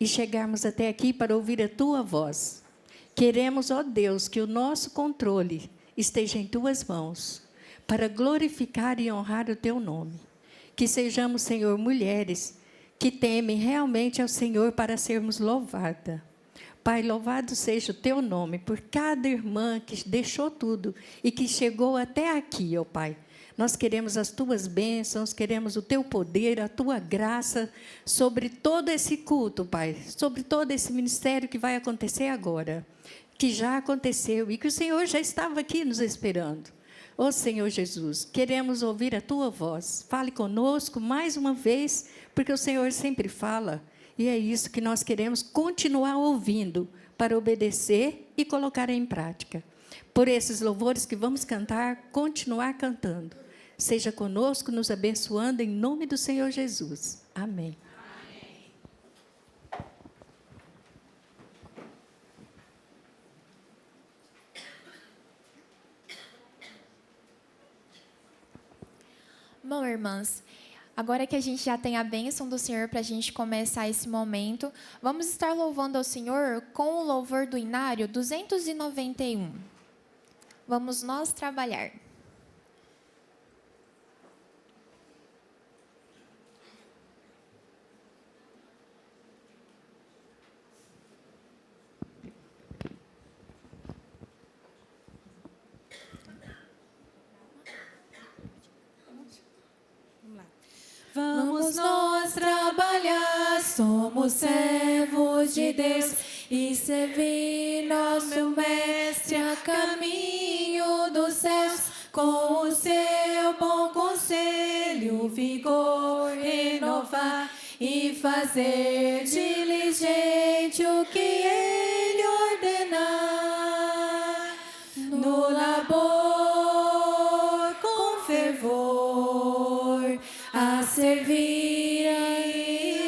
e chegarmos até aqui para ouvir a Tua voz. Queremos, ó Deus, que o nosso controle esteja em Tuas mãos, para glorificar e honrar o Teu nome. Que sejamos, Senhor, mulheres que temem realmente ao Senhor para sermos louvadas. Pai, louvado seja o Teu nome por cada irmã que deixou tudo e que chegou até aqui, ó Pai. Nós queremos as Tuas bênçãos, queremos o Teu poder, a Tua graça sobre todo esse culto, Pai, sobre todo esse ministério que vai acontecer agora, que já aconteceu e que o Senhor já estava aqui nos esperando. Ó Senhor Jesus, queremos ouvir a Tua voz. Fale conosco mais uma vez, porque o Senhor sempre fala. E é isso que nós queremos continuar ouvindo, para obedecer e colocar em prática. Por esses louvores que vamos cantar, continuar cantando. Seja conosco, nos abençoando, em nome do Senhor Jesus. Amém. Bom, irmãs, agora que a gente já tem a bênção do Senhor para a gente começar esse momento, vamos estar louvando ao Senhor com o louvor do Inário 291. Vamos nós trabalhar. Vamos nós trabalhar, somos servos de Deus e servir nosso Mestre a caminho dos céus. Com o seu bom conselho, vigor renovar e fazer diligente o que Ele ordenar. No labor com fervor, a servir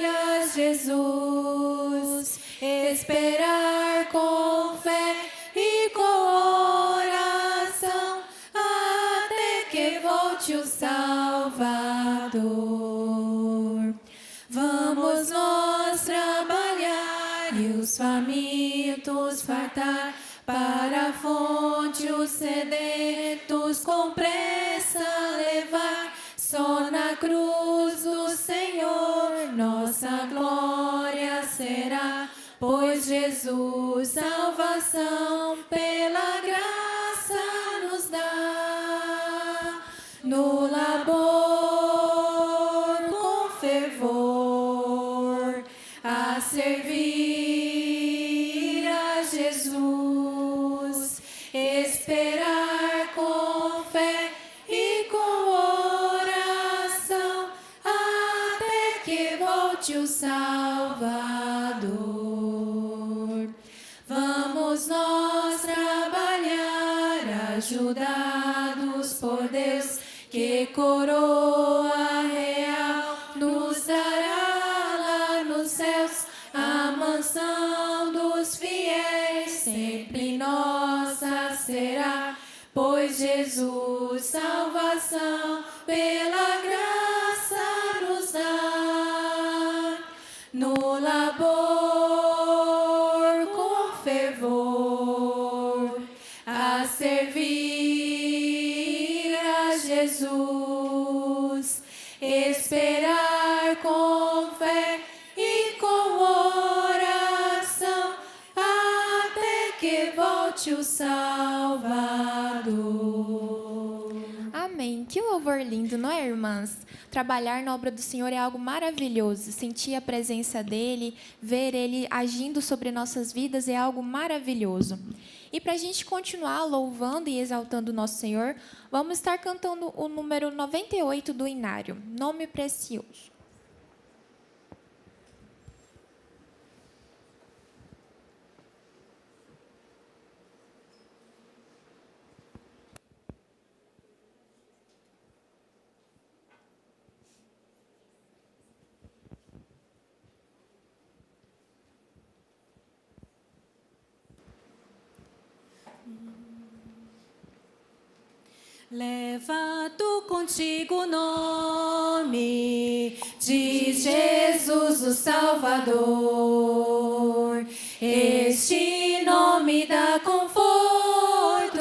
a Jesus, esperar com fé e com oração, até que volte o Salvador. Vamos nós trabalhar e os famintos fartar, para a fonte os sedentos com pressa levar. Só na cruz do Senhor nossa glória será, pois Jesus salvação pela graça nos dá. No labor com fervor, a servir a Jesus, esperar com fé e com oração, até que volte o Salvador. Vamos nós trabalhar, ajudados por Deus, que coroa real nos dará lá nos céus. A mansão dos fiéis sempre nossa será, pois Jesus salvação pela graça nos dá. No labor com fervor, a servir a Jesus, esperar com fé e com oração, até que volte o Salvador. Amém. Que louvor lindo, não é, irmãs? Trabalhar na obra do Senhor é algo maravilhoso. Sentir a presença dEle, ver Ele agindo sobre nossas vidas é algo maravilhoso. E para a gente continuar louvando e exaltando o nosso Senhor, vamos estar cantando o número 98 do Inário, Nome Precioso. Leva tu contigo o nome diz Jesus o Salvador. Este nome dá conforto,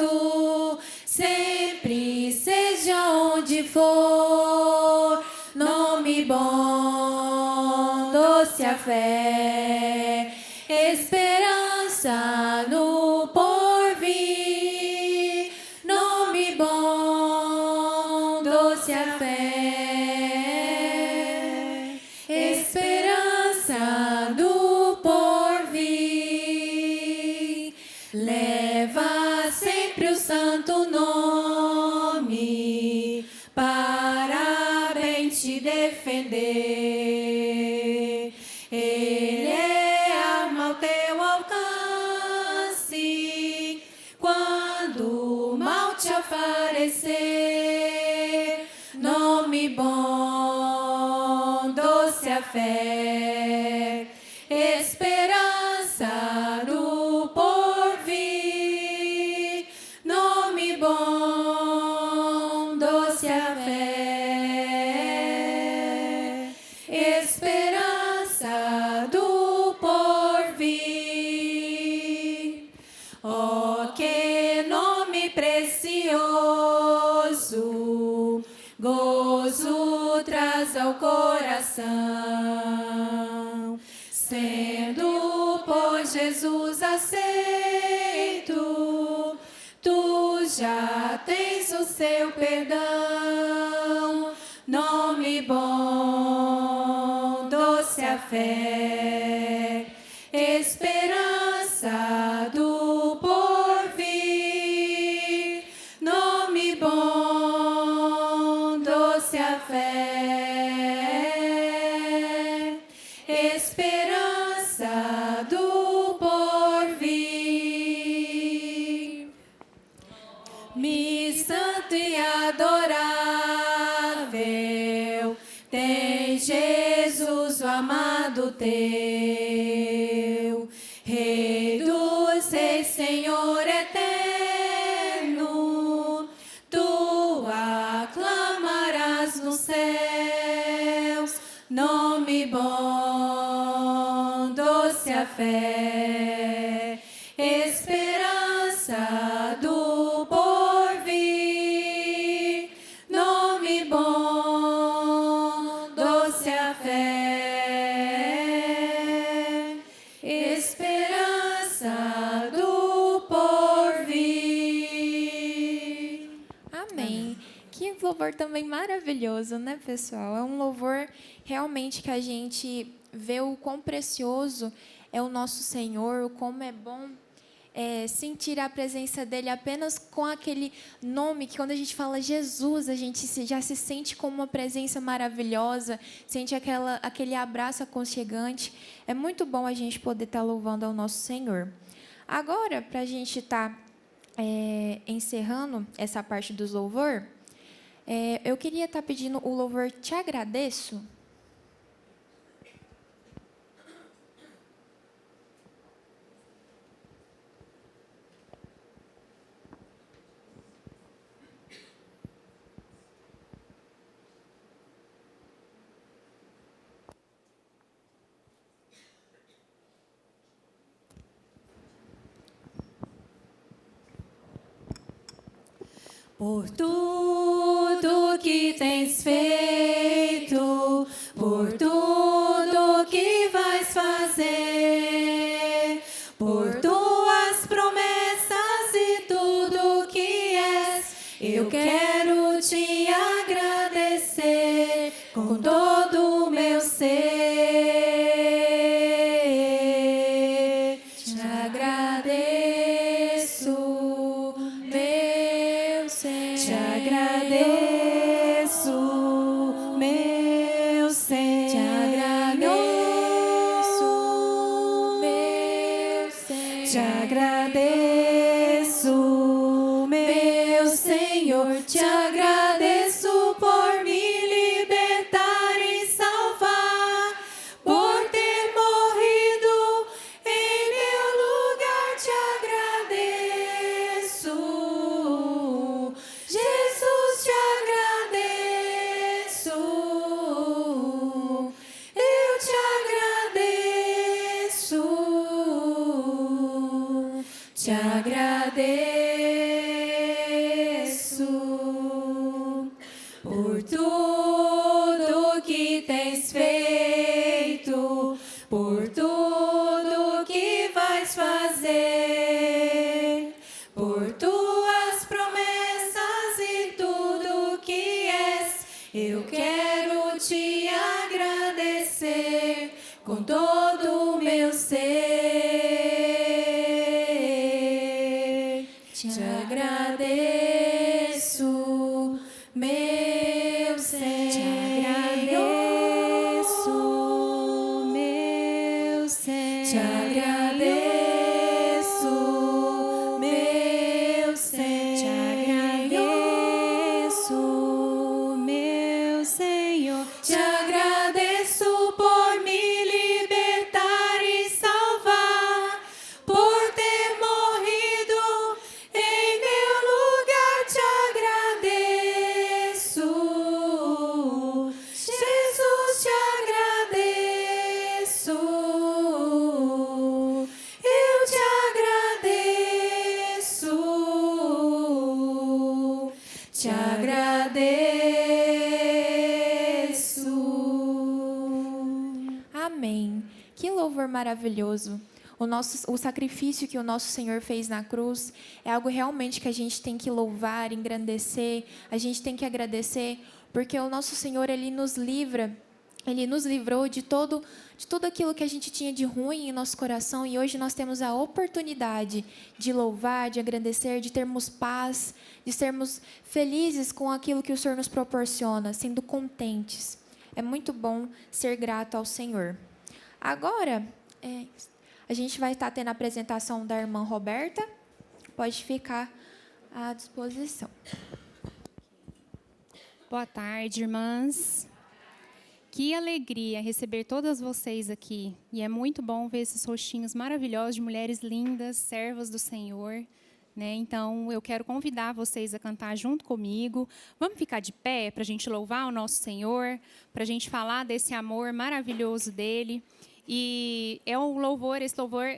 sempre, seja onde for. Nome bom, doce a fé, esperança no porvir. Nome bom, doce a fé, esperança no porvir. Leva sempre o santo nome para bem te defender. Ele é arma ao teu alcance quando o mal te aparecer. Nome bom, doce a fé, esperança no porvir. Nome bom, doce a fé, esperança do porvir. Oh, que nome precioso, gozo traz ao coração, sendo por Jesus aceito, tu já tens o seu perdão. Nome bom, doce a fé, esperança do porvir. Nome bom, doce a fé, esperança do porvir. Mi santo e adorável, tem Jesus o amado teu, Rei dos reis, Senhor eterno, tu aclamarás nos céus. Nome bom, doce a fé, esperança do porvir. Nome bom, doce a fé, esperança do porvir. Amém. Que louvor também maravilhoso, né, pessoal? É um louvor realmente que a gente vê o quão precioso é o nosso Senhor, o como é bom sentir a presença dele apenas com aquele nome que, quando a gente fala Jesus, a gente já se sente como uma presença maravilhosa, sente aquele abraço aconchegante. É muito bom a gente poder estar louvando ao nosso Senhor. Agora, para a gente estar encerrando essa parte dos louvor, eu queria estar pedindo o louvor Te Agradeço. Por tudo que tens feito, por tudo que vais fazer, por tuas promessas e tudo que és, eu quero te agradecer com todo o meu ser. Te agradeço, meu Senhor. Te agradeço, meu Senhor. Te agradeço, meu Senhor. Te agradeço, meu Senhor. Te agradeço por me libertar e salvar, por ter morrido em meu lugar. Te agradeço, Jesus, te agradeço. agradeço por tudo que tens feito, por tudo que vais fazer, por tuas promessas e tudo que és. Eu quero te agradecer com todo o meu ser. Te agradeço, meu Senhor. Te agradeço, meu Senhor. Te agradeço, meu Senhor. Te agradeço, meu Senhor. Te agradeço por me libertar e salvar, por ter morrido em meu lugar. Te agradeço, Jesus, te agradeço, eu te agradeço, te agradeço. Amém. Que louvor maravilhoso. O sacrifício que o nosso Senhor fez na cruz é algo realmente que a gente tem que louvar, engrandecer, a gente tem que agradecer, porque o nosso Senhor, Ele nos livrou de tudo aquilo que a gente tinha de ruim em nosso coração, e hoje nós temos a oportunidade de louvar, de agradecer, de termos paz, de sermos felizes com aquilo que o Senhor nos proporciona, sendo contentes. É muito bom ser grato ao Senhor. Agora, a gente vai estar tendo a apresentação da irmã Roberta. Pode ficar à disposição. Boa tarde, irmãs. Que alegria receber todas vocês aqui. E é muito bom ver esses rostinhos maravilhosos de mulheres lindas, servas do Senhor, né? Então, eu quero convidar vocês a cantar junto comigo. Vamos ficar de pé para a gente louvar o nosso Senhor, para a gente falar desse amor maravilhoso dele. E é um louvor, esse louvor,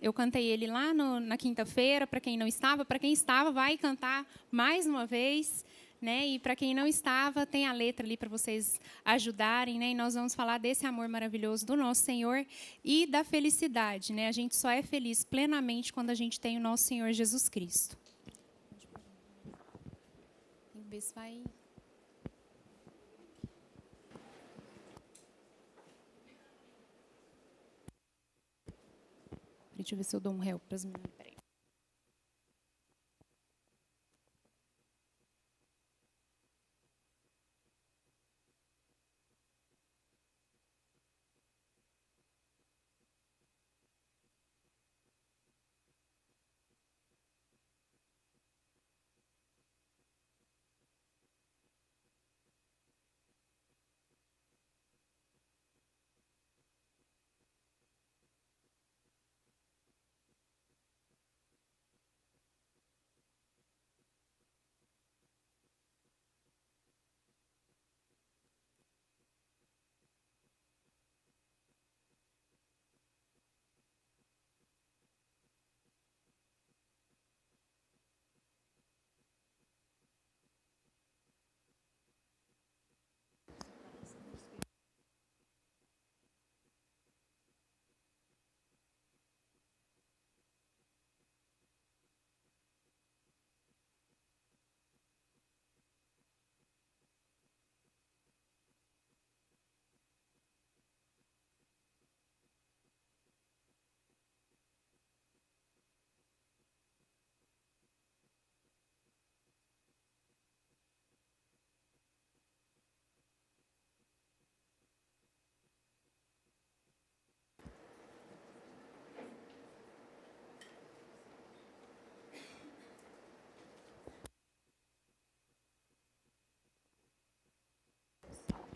eu cantei ele lá na quinta-feira, para quem não estava. Para quem estava, vai cantar mais uma vez, né? E para quem não estava, tem a letra ali para vocês ajudarem, né? E nós vamos falar desse amor maravilhoso do nosso Senhor e da felicidade, né? A gente só é feliz plenamente quando a gente tem o nosso Senhor Jesus Cristo. Tem que ver se vai... Deixa eu ver se eu dou um help para as meninas. Peraí.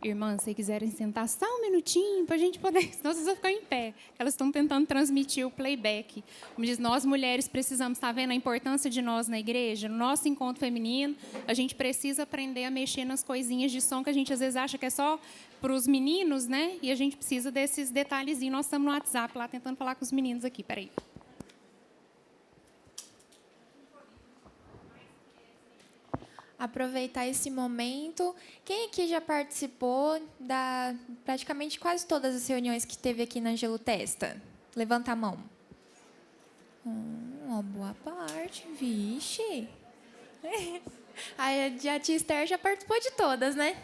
Irmãs, se quiserem sentar só um minutinho para a gente poder, senão vocês vão ficar em pé. Elas estão tentando transmitir o playback. Como diz, nós mulheres precisamos, está vendo a importância de nós na igreja, no nosso encontro feminino, a gente precisa aprender a mexer nas coisinhas de som que a gente às vezes acha que é só para os meninos, né? E a gente precisa desses detalhezinhos. Nós estamos no WhatsApp lá tentando falar com os meninos aqui, peraí. aproveitar esse momento. Quem aqui já participou da praticamente quase todas as reuniões que teve aqui na Angelo Testa? Levanta a mão. Uma boa parte, vixe. A tia Esther já participou de todas, né?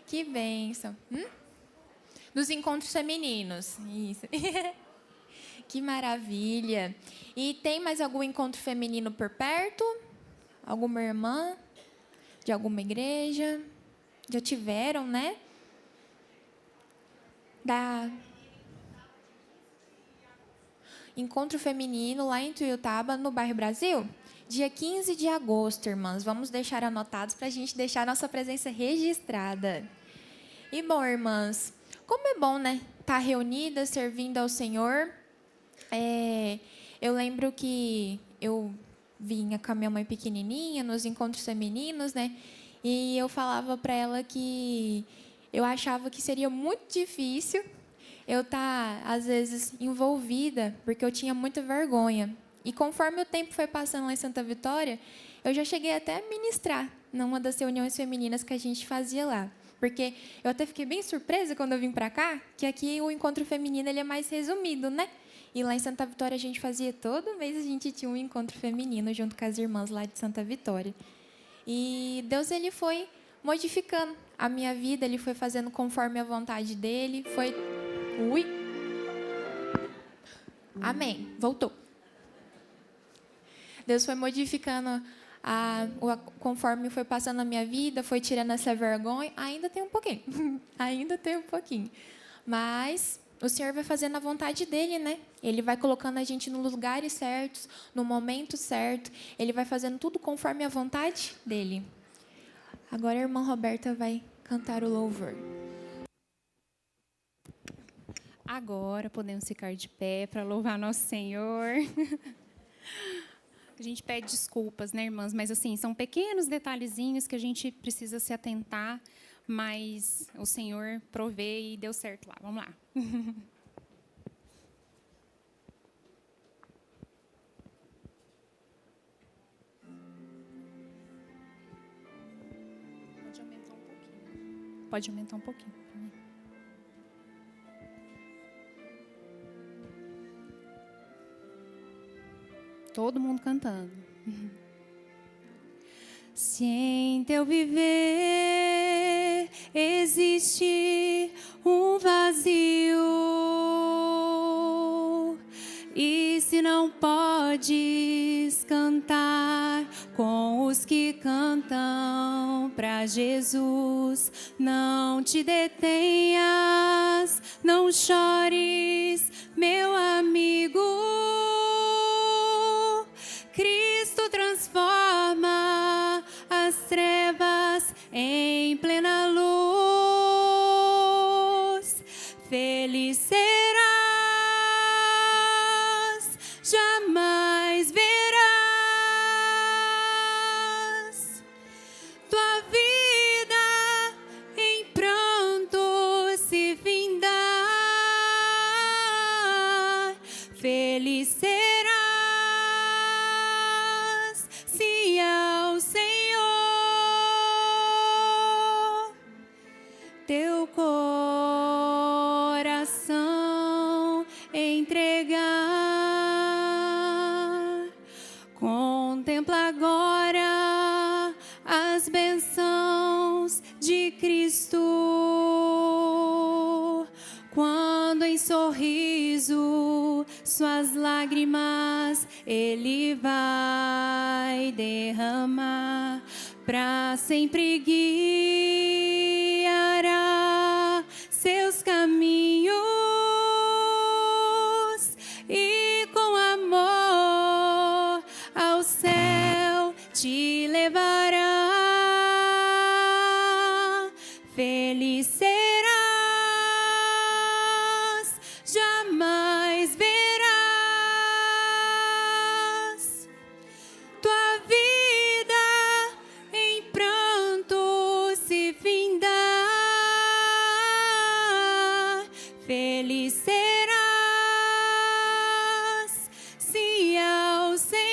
Que bênção. Dos encontros femininos. Isso. Que maravilha. E tem mais algum encontro feminino por perto? Alguma irmã? De alguma igreja? Já tiveram, né? Encontro feminino lá em Tuiutaba, no bairro Brasil? Dia 15 de agosto, irmãs. Vamos deixar anotados para a gente deixar a nossa presença registrada. E, bom, irmãs, como é bom, né? Estar reunidas, servindo ao Senhor. Eu lembro que eu vinha com a minha mãe pequenininha nos encontros femininos, né? E eu falava para ela que eu achava que seria muito difícil eu estar, às vezes, envolvida, porque eu tinha muita vergonha. E conforme o tempo foi passando lá em Santa Vitória, eu já cheguei até a ministrar numa das reuniões femininas que a gente fazia lá. Porque eu até fiquei bem surpresa quando eu vim para cá, que aqui o encontro feminino ele é mais resumido, né? E lá em Santa Vitória a gente fazia todo mês, a gente tinha um encontro feminino junto com as irmãs lá de Santa Vitória. E Deus ele foi modificando a minha vida, ele foi fazendo conforme a vontade dele, foi... Ui! Amém. Voltou. Deus foi modificando conforme foi passando a minha vida, foi tirando essa vergonha. Ainda tem um pouquinho. Ainda tem um pouquinho. Mas o Senhor vai fazendo a vontade dele, né? Ele vai colocando a gente nos lugares certos, no momento certo. Ele vai fazendo tudo conforme a vontade dele. Agora a irmã Roberta vai cantar o louvor. Agora podemos ficar de pé para louvar nosso Senhor. A gente pede desculpas, né, irmãs? Mas, assim, são pequenos detalhezinhos que a gente precisa se atentar, mas o Senhor provê e deu certo lá. Vamos lá. Pode aumentar um pouquinho. Pode aumentar um pouquinho. Todo mundo cantando. Se em teu viver existe um vazio, e se não podes cantar com os que cantam pra Jesus, não te detenhas, não chores, meu amigo. Cristo transforma as trevas em plena luz. Feliz serás, jamais verás tua vida em pranto se findar. Feliz serás se ao Senhor teu coração entregar. Contempla agora as bênçãos de Cristo, quando em sorriso suas lágrimas Ele vai derramar, pra sempre guiará seus caminhos e com amor ao céu te levará. Feliz serás, jamais verás tua vida em pranto se findar. Feliz serás se ao Senhor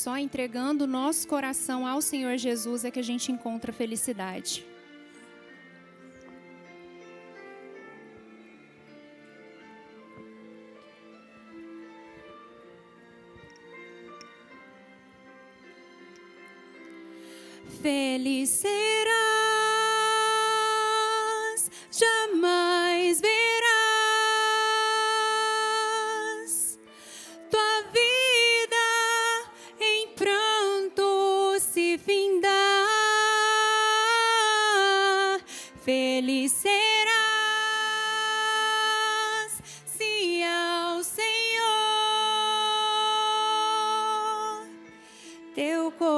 Só entregando o nosso coração ao Senhor Jesus é que a gente encontra felicidade. Feliz serás, jamais verás tua vida em pranto se findar. Feliz serás se ao Senhor teu coração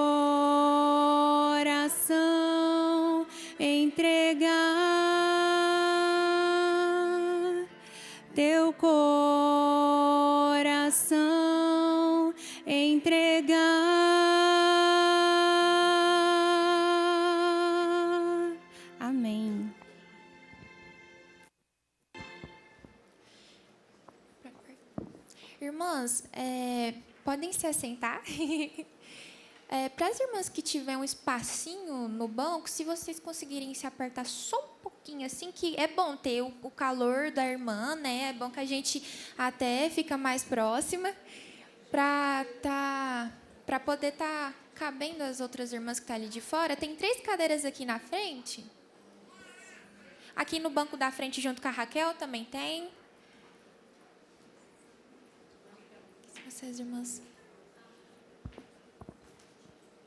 entregar, teu coração entregar. Amém. Irmãs, podem se assentar? Para as irmãs que tiver um espacinho no banco, se vocês conseguirem se apertar só um pouquinho, assim, que é bom ter o calor da irmã, né? É bom que a gente até fica mais próxima, para poder estar cabendo as outras irmãs que estão ali de fora. Tem 3 cadeiras aqui na frente. Aqui no banco da frente, junto com a Raquel, também tem. Se vocês, irmãs...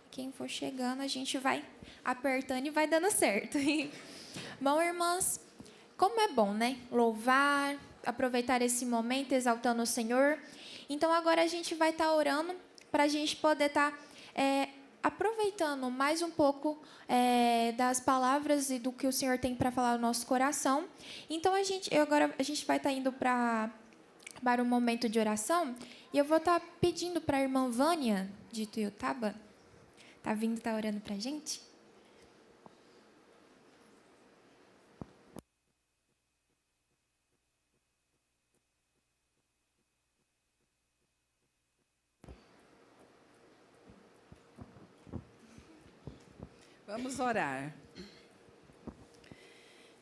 Quem for chegando, a gente vai apertando e vai dando certo. Bom, irmãs, como é bom, né? Louvar, aproveitar esse momento, exaltando o Senhor. Então, agora a gente vai estar orando para a gente poder estar aproveitando mais um pouco das palavras e do que o Senhor tem para falar no nosso coração. Então, agora a gente vai estar indo para um momento de oração. E eu vou estar pedindo para a irmã Vânia, de Tuiutaba, tá orando pra gente? Vamos orar.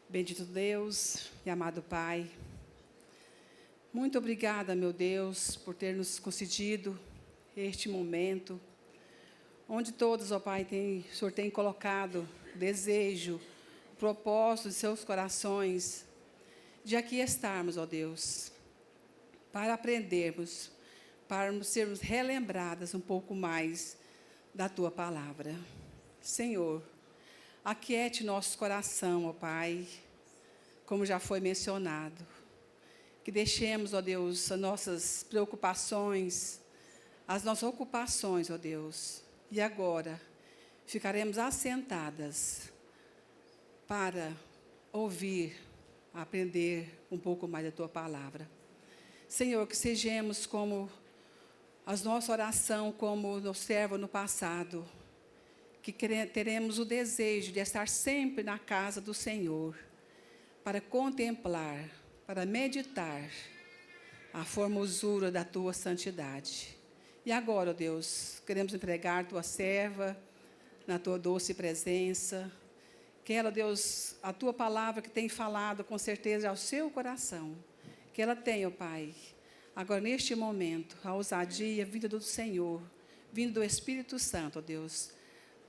Bendito Deus e amado Pai, muito obrigada, meu Deus, por ter nos concedido este momento, onde todos, ó Pai, o Senhor tem colocado desejo, propósito de seus corações, de aqui estarmos, ó Deus, para aprendermos, para sermos relembradas um pouco mais da Tua Palavra. Senhor, aquiete nosso coração, ó Pai, como já foi mencionado, que deixemos, ó Deus, as nossas preocupações, as nossas ocupações, ó Deus, e agora ficaremos assentadas para ouvir, aprender um pouco mais da Tua Palavra. Senhor, que sejamos como a nossa oração, como nos servo no passado, que teremos o desejo de estar sempre na casa do Senhor, para contemplar, para meditar a formosura da Tua santidade. E agora, ó Deus, queremos entregar Tua serva na Tua doce presença. Que ela, Deus, a Tua palavra que tem falado com certeza ao seu coração, que ela tenha, ó Pai, agora neste momento, a ousadia, a vida do Senhor, vindo do Espírito Santo, ó Deus,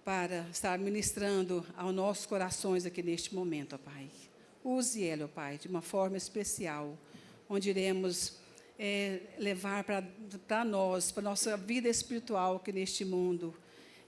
para estar ministrando aos nossos corações aqui neste momento, ó Pai. Use ela, ó Pai, de uma forma especial, onde iremos levar para nós, para a nossa vida espiritual aqui neste mundo,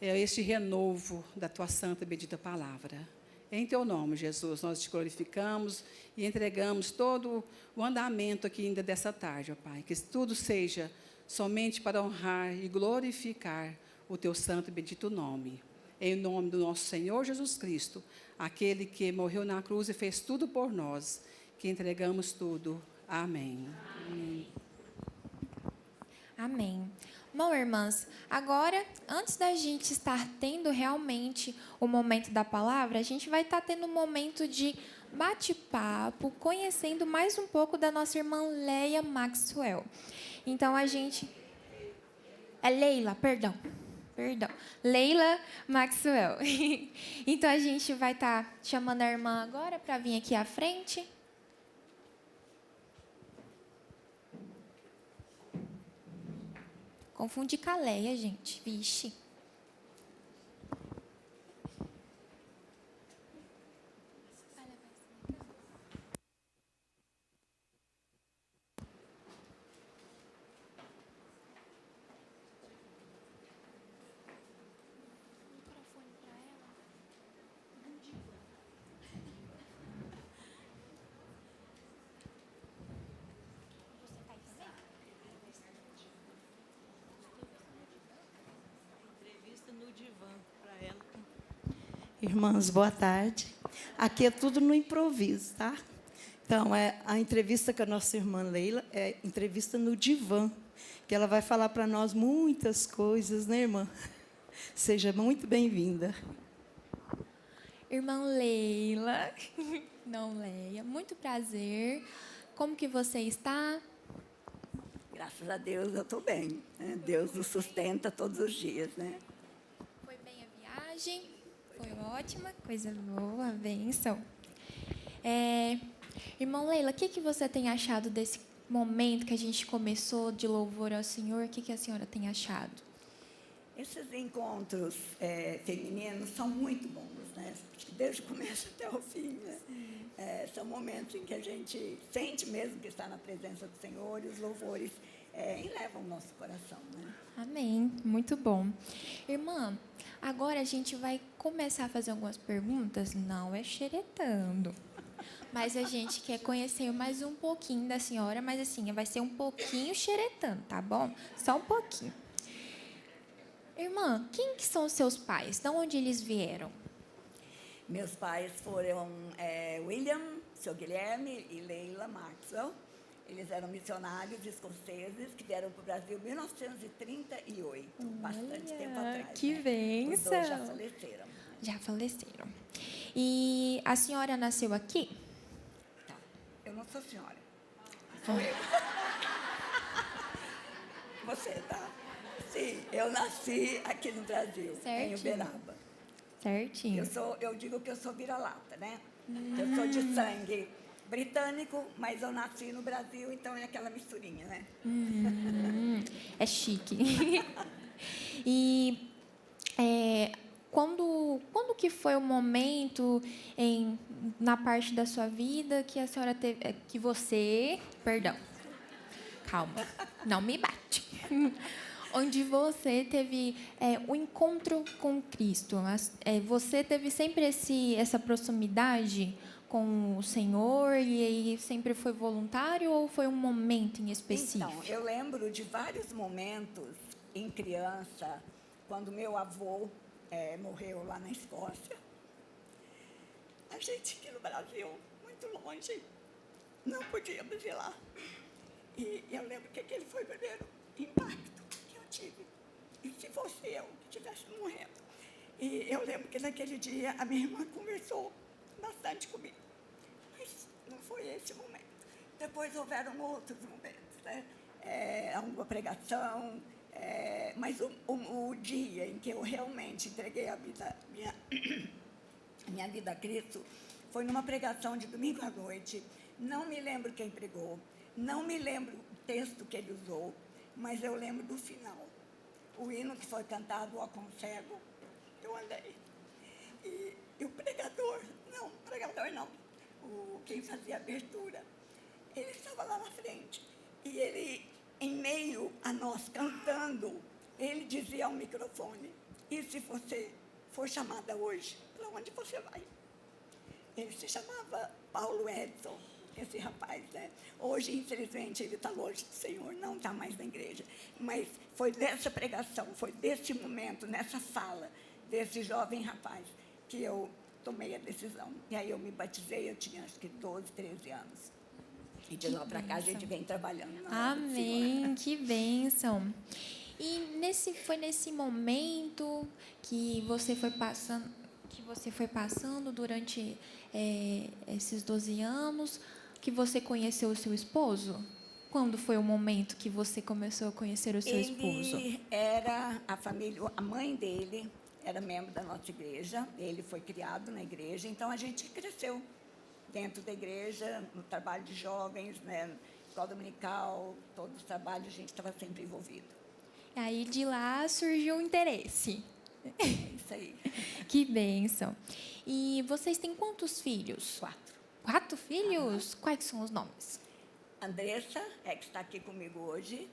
este renovo da Tua santa e bendita palavra. Em Teu nome, Jesus, nós Te glorificamos e entregamos todo o andamento aqui ainda dessa tarde, ó Pai. Que tudo seja somente para honrar e glorificar o Teu santo e bendito nome. Em nome do nosso Senhor Jesus Cristo, aquele que morreu na cruz e fez tudo por nós, que entregamos tudo. Amém. Amém. Amém. Bom, irmãs, agora, antes da gente estar tendo realmente o momento da palavra, a gente vai estar tendo um momento de bate-papo, conhecendo mais um pouco da nossa irmã Leia Maxwell. Então, a gente... É Leila, perdão. Perdão. Leila Maxwell. Então, a gente vai estar chamando a irmã agora para vir aqui à frente. Confundi com a Leia, gente. Vixe. Irmãs, boa tarde. Aqui é tudo no improviso, tá? Então, a entrevista com a nossa irmã Leila é entrevista no divã, que ela vai falar para nós muitas coisas, né, irmã? Seja muito bem-vinda. Irmã Leila, não Leia, muito prazer. Como que você está? Graças a Deus eu estou bem. Né? Deus nos sustenta todos os dias, né? Foi bem a viagem? Foi ótima, coisa boa, bênção. Irmã Leila, o que você tem achado desse momento que a gente começou de louvor ao Senhor? O que a senhora tem achado? Esses encontros femininos são muito bons, né? Desde o começo até o fim, né? São momentos em que a gente sente mesmo que está na presença do Senhor e os louvores elevam o nosso coração, né? Amém, muito bom. Irmã, agora a gente vai começar a fazer algumas perguntas, não é xeretando, mas a gente quer conhecer mais um pouquinho da senhora, mas assim, vai ser um pouquinho xeretando, tá bom? Só um pouquinho. Irmã, quem que são os seus pais? De onde eles vieram? Meus pais foram William, seu Guilherme e Leila Maxwell. Eles eram missionários escoceses que vieram para o Brasil em 1938, bastante tempo atrás. Que né? bênção! Os dois já faleceram. Já faleceram. E a senhora nasceu aqui? Tá. Eu não sou senhora. Sou eu. Você, tá? Sim, eu nasci aqui no Brasil, em Certinho. Uberaba. Certinho. Eu digo que eu sou vira-lata, né? Eu sou de sangue britânico, mas eu nasci no Brasil, então é aquela misturinha, né? É chique. E quando que foi o momento na parte da sua vida que a senhora teve, perdão, calma, não me bate, onde você teve o encontro com Cristo? Você teve sempre essa proximidade com o Senhor e aí sempre foi voluntário ou foi um momento em específico? Então, eu lembro de vários momentos em criança, quando meu avô morreu lá na Escócia. A gente aqui no Brasil, muito longe, não podíamos ir lá. E eu lembro que aquele foi o primeiro impacto que eu tive. E se fosse eu que estivesse morrendo. E eu lembro que naquele dia a minha irmã conversou bastante comigo. Mas não foi esse momento. Depois houveram outros momentos, né? Uma pregação, mas o dia em que eu realmente entreguei minha vida a Cristo foi numa pregação de domingo à noite. Não me lembro quem pregou, não me lembro o texto que ele usou, mas eu lembro do final. O hino que foi cantado, o Aconselho, eu andei. E o pregador não, quem fazia a abertura, ele estava lá na frente. E ele, em meio a nós cantando, ele dizia ao microfone: e se você for chamada hoje, para onde você vai? Ele se chamava Paulo Edson, esse rapaz, né? Hoje, infelizmente, ele está longe do Senhor, não está mais na igreja. Mas foi dessa pregação, foi desse momento, nessa fala, desse jovem rapaz, que eu tomei a decisão. E aí eu me batizei, eu tinha acho que 12, 13 anos. E de lá para cá a gente vem trabalhando. Amém, que bênção. E foi nesse momento que você foi passando durante esses 12 anos, que você conheceu o seu esposo? Quando foi o momento que você começou a conhecer o seu esposo? Ele era a mãe dele era membro da nossa igreja, ele foi criado na igreja, então a gente cresceu dentro da igreja, no trabalho de jovens, né, escola dominical, todos os trabalhos a gente estava sempre envolvido. Aí de lá surgiu o interesse. É isso aí. Que bênção. E vocês têm quantos filhos? 4. 4 filhos? Quais são os nomes? Andressa é que está aqui comigo hoje.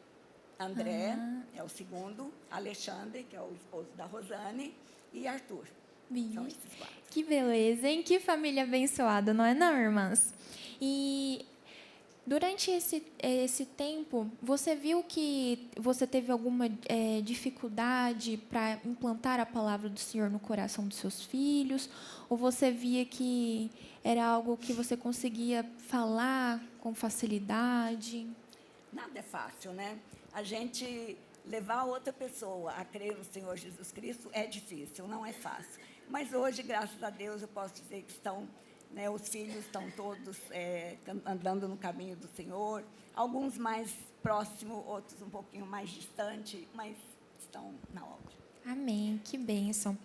André é o segundo. Alexandre, que é o esposo da Rosane. E Arthur. São esses 4. Que beleza, hein? Que família abençoada, não é não, irmãs? E durante esse tempo, você viu que você teve alguma dificuldade para implantar a palavra do Senhor no coração dos seus filhos? Ou você via que era algo que você conseguia falar com facilidade? Nada é fácil, né? A gente levar outra pessoa a crer no Senhor Jesus Cristo é difícil, não é fácil. Mas hoje, graças a Deus, eu posso dizer que estão, né, os filhos estão todos andando no caminho do Senhor. Alguns mais próximos, outros um pouquinho mais distante, mas estão na obra. Amém, que bênção.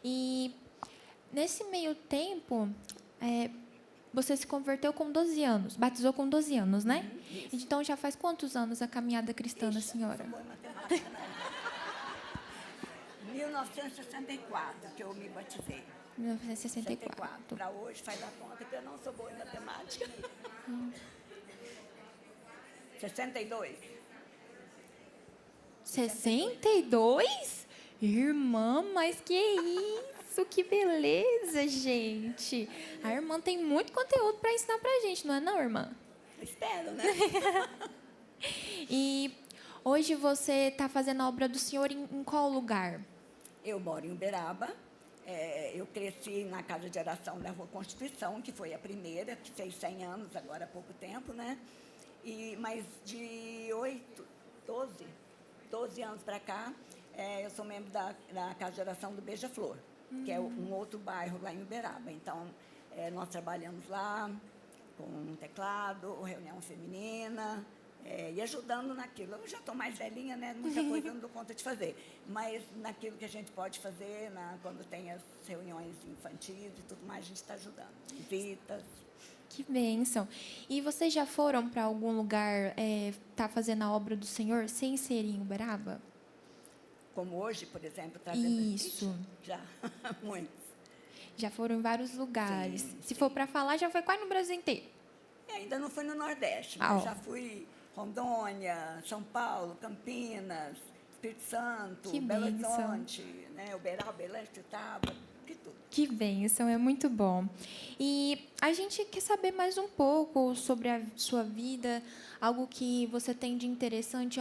E nesse meio tempo, você se converteu com 12 anos, batizou com 12 anos, né? Então, já faz quantos anos a caminhada cristã da senhora? Não sou boa em matemática, não. 1964 que eu me batizei. 1964. Para hoje, faz a conta que eu não sou boa em matemática. 62. 62? Irmã, mas que isso? Que beleza, gente. A irmã tem muito conteúdo para ensinar para a gente, não é não, irmã? Espero, né? E hoje você está fazendo a obra do Senhor em qual lugar? Eu moro em Uberaba. Eu cresci na Casa de Oração da Rua Constituição, que foi a primeira, que fez 100 anos, agora há pouco tempo, né? Mas de 12 anos para cá, eu sou membro da Casa de Oração do Beija-Flor, que é um outro bairro lá em Uberaba. Então, nós trabalhamos lá com teclado, reunião feminina, e ajudando naquilo. Eu já estou mais velhinha, né? Muita coisa eu não dou conta de fazer. Mas naquilo que a gente pode fazer, quando tem as reuniões infantis e tudo mais, a gente está ajudando. Visitas. Que bênção. E vocês já foram para algum lugar tá fazendo a obra do Senhor sem ser em Uberaba? Como hoje, por exemplo, trazendo Isso. Já, muitos. Já foram em vários lugares. Sim, Se for para falar, já foi quase no Brasil inteiro. Ainda não fui no Nordeste, mas já fui Rondônia, São Paulo, Campinas, Espírito Santo, Que Belo bênção. Horizonte, né, Uberaba, Belém, Itaba, de tudo. Que bênção, é muito bom. E a gente quer saber mais um pouco sobre a sua vida, algo que você tem de interessante,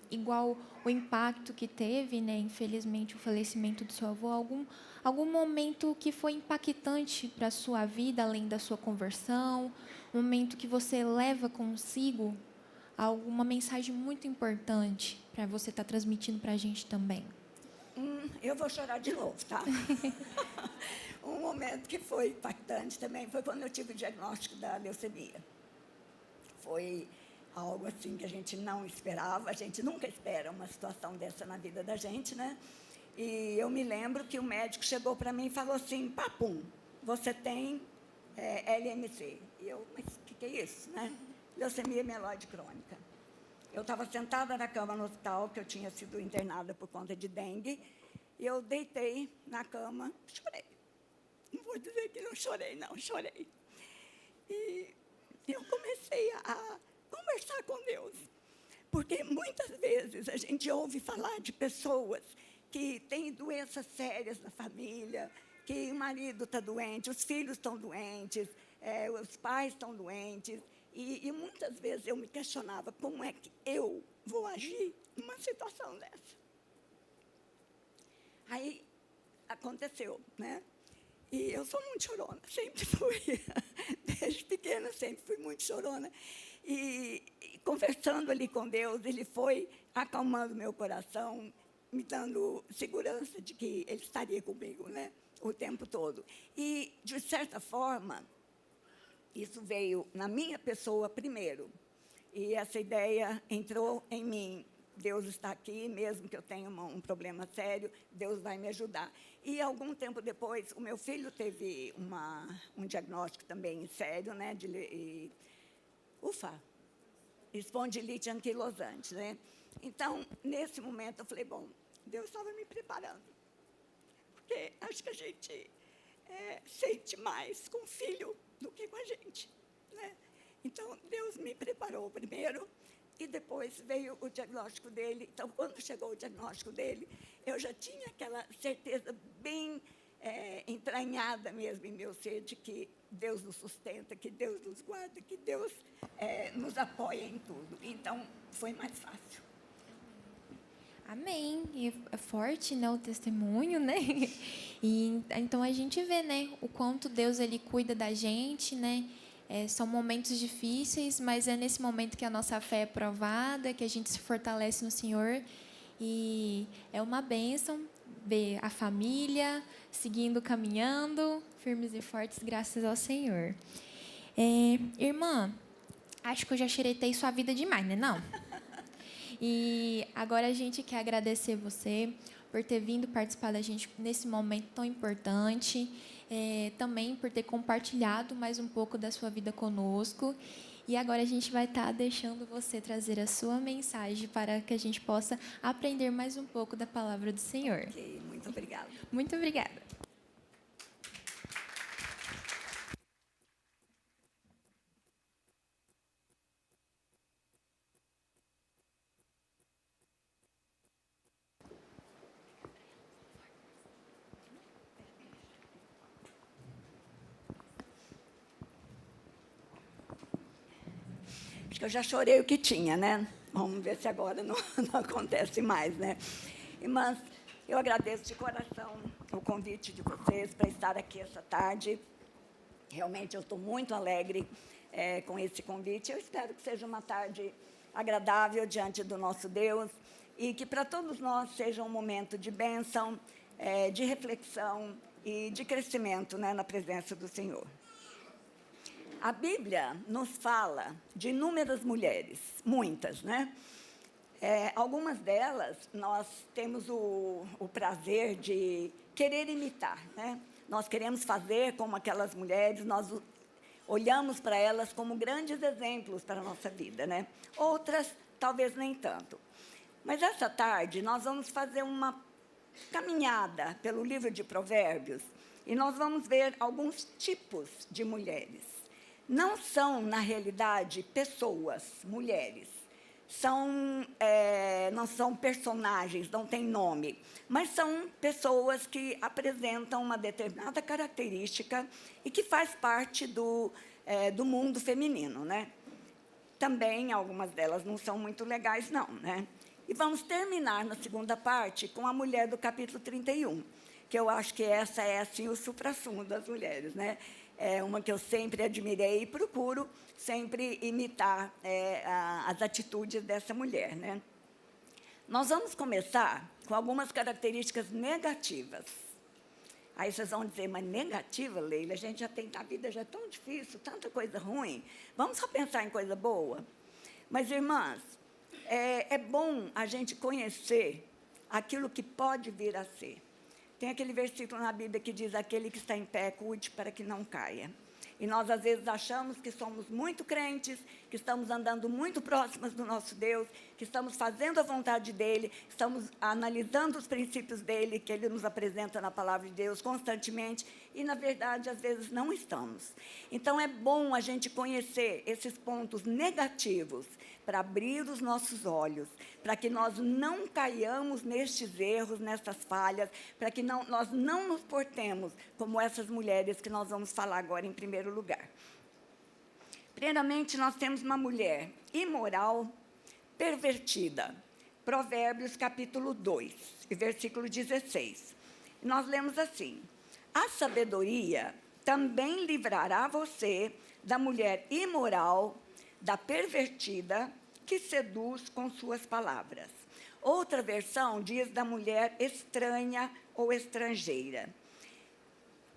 igual o impacto que teve, né, infelizmente, o falecimento do seu avô, algum momento que foi impactante para a sua vida, além da sua conversão, um momento que você leva consigo alguma mensagem muito importante para você estar transmitindo para a gente também. Eu vou chorar de novo, tá? Um momento que foi impactante também foi quando eu tive o diagnóstico da leucemia. Foi algo assim que a gente não esperava, a gente nunca espera uma situação dessa na vida da gente, né? E eu me lembro que o médico chegou para mim e falou assim, papum, você tem LMC. E eu, mas o que é isso, né? Leucemia mieloide crônica. Eu estava sentada na cama no hospital, que eu tinha sido internada por conta de dengue, e eu deitei na cama, chorei. Não vou dizer que não chorei, não, chorei. E eu comecei a conversar com Deus, porque muitas vezes a gente ouve falar de pessoas que têm doenças sérias na família, que o marido está doente, os filhos estão doentes, os pais estão doentes, e muitas vezes eu me questionava como é que eu vou agir numa situação dessa. Aí aconteceu, né? E eu sou muito chorona, sempre fui. Desde pequena, sempre fui muito chorona. E conversando ali com Deus, Ele foi acalmando meu coração, me dando segurança de que Ele estaria comigo, né? O tempo todo. E, de certa forma, isso veio na minha pessoa primeiro. E essa ideia entrou em mim. Deus está aqui, mesmo que eu tenha um problema sério, Deus vai me ajudar. E, algum tempo depois, o meu filho teve um diagnóstico também sério, né, de espondilite anquilosante, né? Então, nesse momento, eu falei, bom, Deus estava me preparando. Porque acho que a gente sente mais com o filho do que com a gente, né? Então, Deus me preparou primeiro e depois veio o diagnóstico dele. Então, quando chegou o diagnóstico dele, eu já tinha aquela certeza bem entranhada mesmo em meu ser de que Deus nos sustenta, que Deus nos guarda, que Deus nos apoia em tudo. Então, foi mais fácil. Amém. E é forte, né, o testemunho, né? E então a gente vê, né, o quanto Deus ele cuida da gente, né? São momentos difíceis, mas é nesse momento que a nossa fé é provada, que a gente se fortalece no Senhor. E é uma bênção ver a família seguindo, caminhando, firmes e fortes, graças ao Senhor. Irmã, acho que eu já xeretei sua vida demais, né? Não? E agora a gente quer agradecer você por ter vindo participar da gente nesse momento tão importante, também por ter compartilhado mais um pouco da sua vida conosco. E agora a gente vai estar deixando você trazer a sua mensagem para que a gente possa aprender mais um pouco da palavra do Senhor. Ok, muito obrigada. Muito obrigada. Acho que eu já chorei o que tinha, né? Vamos ver se agora não acontece mais, né? Irmãs, eu agradeço de coração o convite de vocês para estar aqui essa tarde. Realmente, eu estou muito alegre com esse convite. Eu espero que seja uma tarde agradável diante do nosso Deus e que para todos nós seja um momento de bênção, de reflexão e de crescimento, né, na presença do Senhor. A Bíblia nos fala de inúmeras mulheres, muitas, né? Algumas delas nós temos o prazer de querer imitar, né? Nós queremos fazer como aquelas mulheres, nós olhamos para elas como grandes exemplos para a nossa vida, né? Outras, talvez nem tanto. Mas essa tarde nós vamos fazer uma caminhada pelo livro de Provérbios e nós vamos ver alguns tipos de mulheres. Não são, na realidade, pessoas, mulheres. Não são personagens, não têm nome, mas são pessoas que apresentam uma determinada característica e que faz parte do mundo feminino, né? Também, algumas delas não são muito legais, não, né? E vamos terminar, na segunda parte, com a mulher do capítulo 31, que eu acho que essa é, assim, o suprassumo das mulheres, né? É uma que eu sempre admirei e procuro sempre imitar as atitudes dessa mulher, né? Nós vamos começar com algumas características negativas. Aí vocês vão dizer, mas negativa, Leila? A gente já tem, a vida já é tão difícil, tanta coisa ruim. Vamos só pensar em coisa boa? Mas, irmãs, é bom a gente conhecer aquilo que pode vir a ser. Tem aquele versículo na Bíblia que diz, aquele que está em pé, cuide para que não caia. E nós, às vezes, achamos que somos muito crentes, que estamos andando muito próximas do nosso Deus, que estamos fazendo a vontade dEle, estamos analisando os princípios dEle, que Ele nos apresenta na Palavra de Deus constantemente, e, na verdade, às vezes, não estamos. Então, é bom a gente conhecer esses pontos negativos para abrir os nossos olhos, para que nós não caiamos nestes erros, nessas falhas, para que nós não nos portemos como essas mulheres que nós vamos falar agora em primeiro lugar. Primeiramente, nós temos uma mulher imoral, pervertida. Provérbios, capítulo 2, versículo 16. Nós lemos assim, a sabedoria também livrará você da mulher imoral, da pervertida, que seduz com suas palavras. Outra versão diz da mulher estranha ou estrangeira.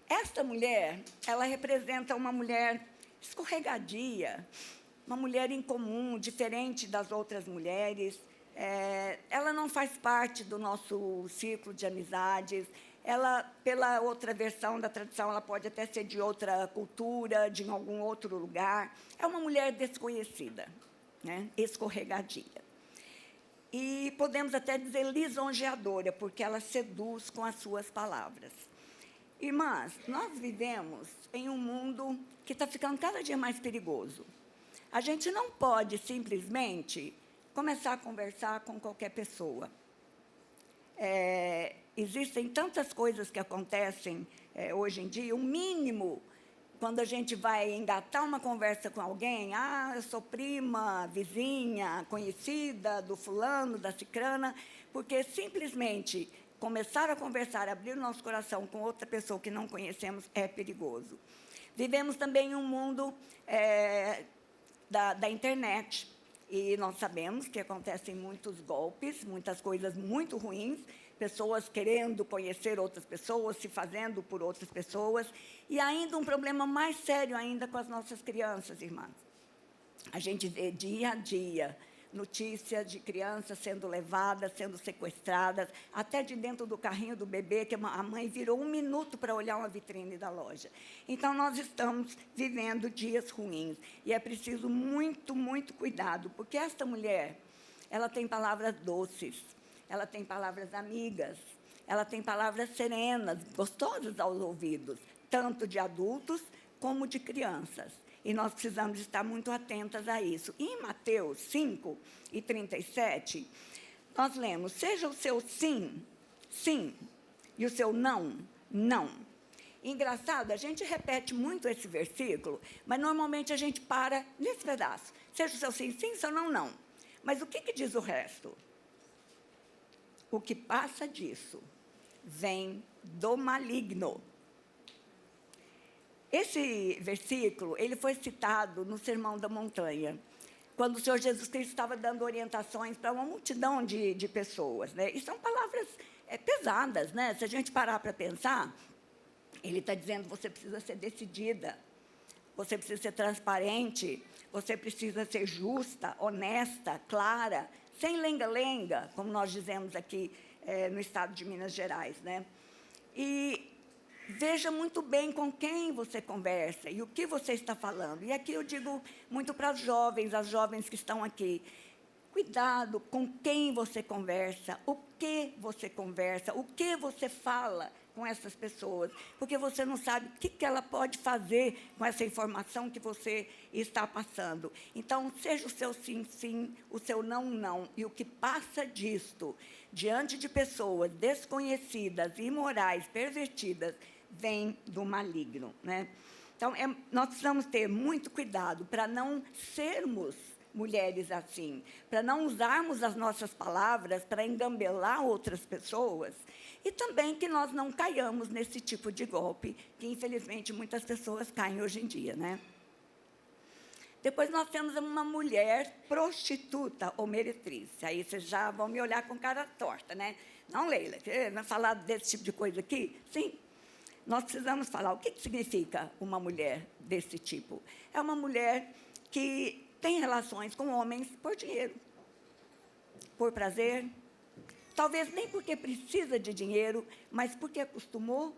Esta mulher, ela representa uma mulher escorregadia, uma mulher incomum, diferente das outras mulheres. Ela não faz parte do nosso círculo de amizades. Ela, pela outra versão da tradição, ela pode até ser de outra cultura, de algum outro lugar. É uma mulher desconhecida, né? Escorregadia. E podemos até dizer lisonjeadora, porque ela seduz com as suas palavras. Irmãs, nós vivemos em um mundo que está ficando cada dia mais perigoso. A gente não pode simplesmente começar a conversar com qualquer pessoa. Existem tantas coisas que acontecem hoje em dia, o mínimo, quando a gente vai engatar uma conversa com alguém, eu sou prima, vizinha, conhecida do fulano, da cicrana, porque simplesmente começar a conversar, abrir o nosso coração com outra pessoa que não conhecemos é perigoso. Vivemos também em um mundo da internet, e nós sabemos que acontecem muitos golpes, muitas coisas muito ruins, pessoas querendo conhecer outras pessoas, se fazendo por outras pessoas, e ainda um problema mais sério ainda com as nossas crianças, irmãs. A gente vê dia a dia notícias de crianças sendo levadas, sendo sequestradas, até de dentro do carrinho do bebê, que a mãe virou 1 minuto para olhar uma vitrine da loja. Então, nós estamos vivendo dias ruins, e é preciso muito, muito cuidado, porque esta mulher, ela tem palavras doces, ela tem palavras amigas, ela tem palavras serenas, gostosas aos ouvidos, tanto de adultos como de crianças. E nós precisamos estar muito atentas a isso. E em Mateus 5:37, nós lemos: seja o seu sim, sim, e o seu não, não. Engraçado, a gente repete muito esse versículo, mas normalmente a gente para nesse pedaço. Seja o seu sim, sim, o seu não, não. Mas o que diz o resto? O que passa disso vem do maligno. Esse versículo, ele foi citado no Sermão da Montanha, quando o Senhor Jesus Cristo estava dando orientações para uma multidão de pessoas, né? E são palavras pesadas, né? Se a gente parar para pensar, ele está dizendo: você precisa ser decidida, você precisa ser transparente, você precisa ser justa, honesta, clara, sem lenga-lenga, como nós dizemos aqui no estado de Minas Gerais, né? E veja muito bem com quem você conversa e o que você está falando. E aqui eu digo muito para as jovens que estão aqui: cuidado com quem você conversa, o que você conversa, o que você fala com essas pessoas, porque você não sabe o que ela pode fazer com essa informação que você está passando. Então, seja o seu sim, sim, o seu não, não. E o que passa disto, diante de pessoas desconhecidas, imorais, pervertidas, vem do maligno, né? Então, nós precisamos ter muito cuidado para não sermos mulheres assim, para não usarmos as nossas palavras para engambelar outras pessoas, e também que nós não caiamos nesse tipo de golpe que, infelizmente, muitas pessoas caem hoje em dia, né? Depois nós temos uma mulher prostituta ou meretriz. Aí vocês já vão me olhar com cara torta, né? Não, Leila, vai falar desse tipo de coisa aqui? Sim. Nós precisamos falar o que significa uma mulher desse tipo. É uma mulher que tem relações com homens por dinheiro, por prazer, talvez nem porque precisa de dinheiro, mas porque acostumou,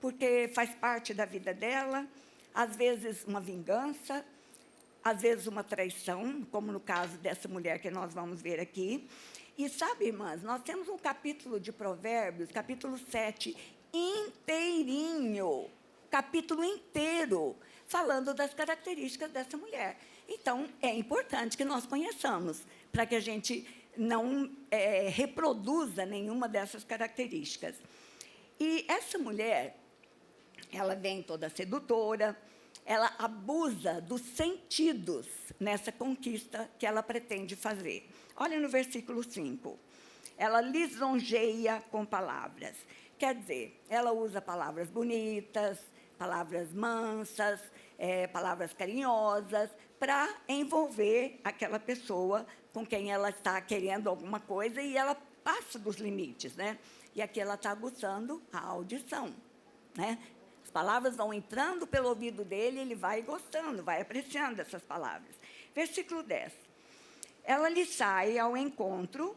porque faz parte da vida dela, às vezes uma vingança, às vezes uma traição, como no caso dessa mulher que nós vamos ver aqui. E sabe, irmãs, nós temos um capítulo de Provérbios, capítulo 7, inteirinho, capítulo inteiro, falando das características dessa mulher. Então, é importante que nós conheçamos, para que a gente não reproduza nenhuma dessas características. E essa mulher, ela vem toda sedutora, ela abusa dos sentidos nessa conquista que ela pretende fazer. Olha no versículo 5. Ela lisonjeia com palavras. Quer dizer, ela usa palavras bonitas, palavras mansas, palavras carinhosas, para envolver aquela pessoa com quem ela está querendo alguma coisa, e ela passa dos limites, né? E aqui ela está aguçando a audição, né? As palavras vão entrando pelo ouvido dele, ele vai gostando, vai apreciando essas palavras. Versículo 10. Ela lhe sai ao encontro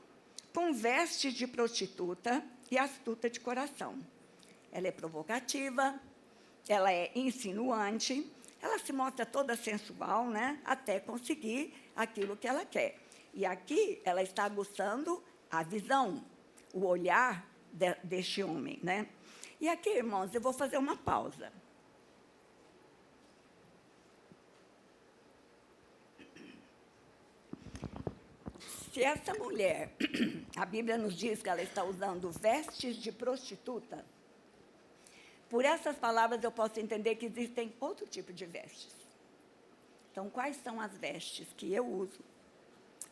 com vestes de prostituta e astuta de coração. Ela é provocativa, ela é insinuante, ela se mostra toda sensual, né, até conseguir aquilo que ela quer. E aqui ela está aguçando a visão, o olhar deste homem, né? E aqui, irmãos, eu vou fazer uma pausa. Se essa mulher, a Bíblia nos diz que ela está usando vestes de prostituta, por essas palavras eu posso entender que existem outro tipo de vestes. Então, quais são as vestes que eu uso?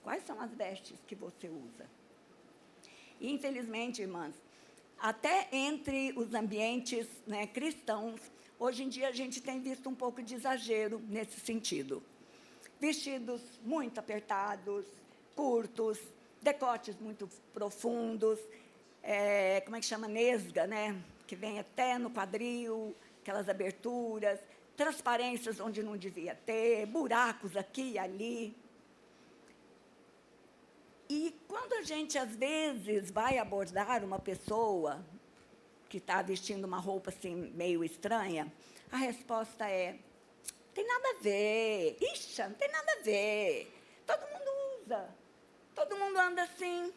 Quais são as vestes que você usa? E, infelizmente, irmãs, até entre os ambientes, né, cristãos, hoje em dia a gente tem visto um pouco de exagero nesse sentido. Vestidos muito apertados, curtos, decotes muito profundos, como é que chama? Nesga, né? Que vem até no quadril, aquelas aberturas, transparências onde não devia ter, buracos aqui e ali. E quando a gente, às vezes, vai abordar uma pessoa que está vestindo uma roupa assim, meio estranha, a resposta é: tem nada a ver, ixi, não tem nada a ver, todo mundo usa, todo mundo anda assim.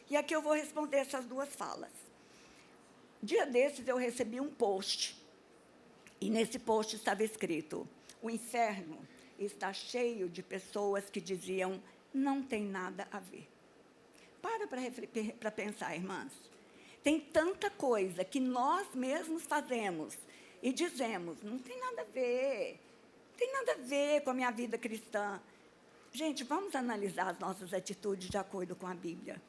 E aqui eu vou responder essas duas falas. Dia desses eu recebi um post, e nesse post estava escrito: o inferno está cheio de pessoas que diziam: não tem nada a ver. Para pensar, irmãs. Tem tanta coisa que nós mesmos fazemos e dizemos: não tem nada a ver, não tem nada a ver com a minha vida cristã. Gente, vamos analisar as nossas atitudes de acordo com a Bíblia.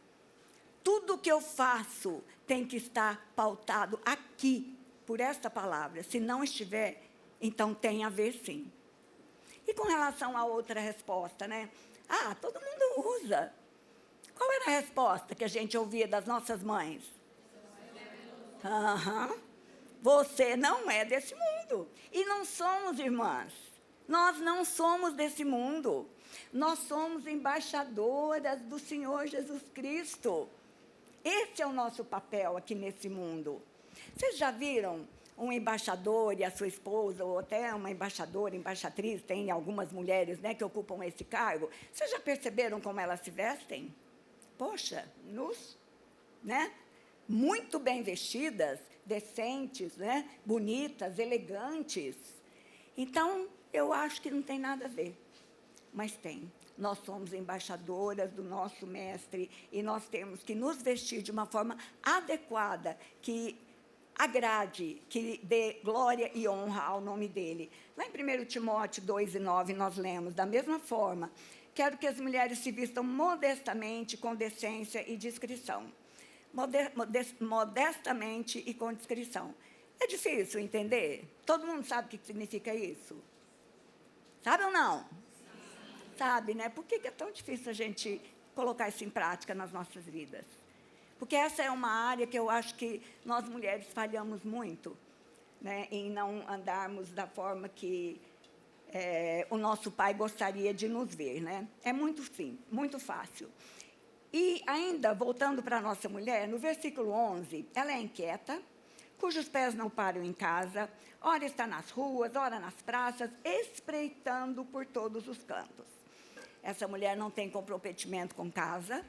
Tudo que eu faço tem que estar pautado aqui, por esta palavra. Se não estiver, então tem a ver sim. E com relação à outra resposta, né? Ah, todo mundo usa. Qual era a resposta que a gente ouvia das nossas mães? Você não é desse mundo. E não somos, irmãs. Nós não somos desse mundo. Nós somos embaixadoras do Senhor Jesus Cristo. Esse é o nosso papel aqui nesse mundo. Vocês já viram um embaixador e a sua esposa, ou até uma embaixadora, embaixatriz, tem algumas mulheres, né, que ocupam esse cargo? Vocês já perceberam como elas se vestem? Poxa, né? Muito bem vestidas, decentes, né? Bonitas, elegantes. Então, eu acho que não tem nada a ver, mas tem. Nós somos embaixadoras do nosso mestre e nós temos que nos vestir de uma forma adequada, que agrade, que dê glória e honra ao nome dele. Lá em 1 Timóteo 2:9, nós lemos: da mesma forma, quero que as mulheres se vistam modestamente, com decência e discrição. Modestamente e com discrição. É difícil entender? Todo mundo sabe o que significa isso? Sabe ou não? Sabe, né? Por que é tão difícil a gente colocar isso em prática nas nossas vidas? Porque essa é uma área que eu acho que nós mulheres falhamos muito, né, em não andarmos da forma que o nosso pai gostaria de nos ver, né? É muito simples, muito fácil. E ainda, voltando para a nossa mulher, no versículo 11, ela é inquieta, cujos pés não param em casa, ora está nas ruas, ora nas praças, espreitando por todos os cantos. Essa mulher não tem comprometimento com casa,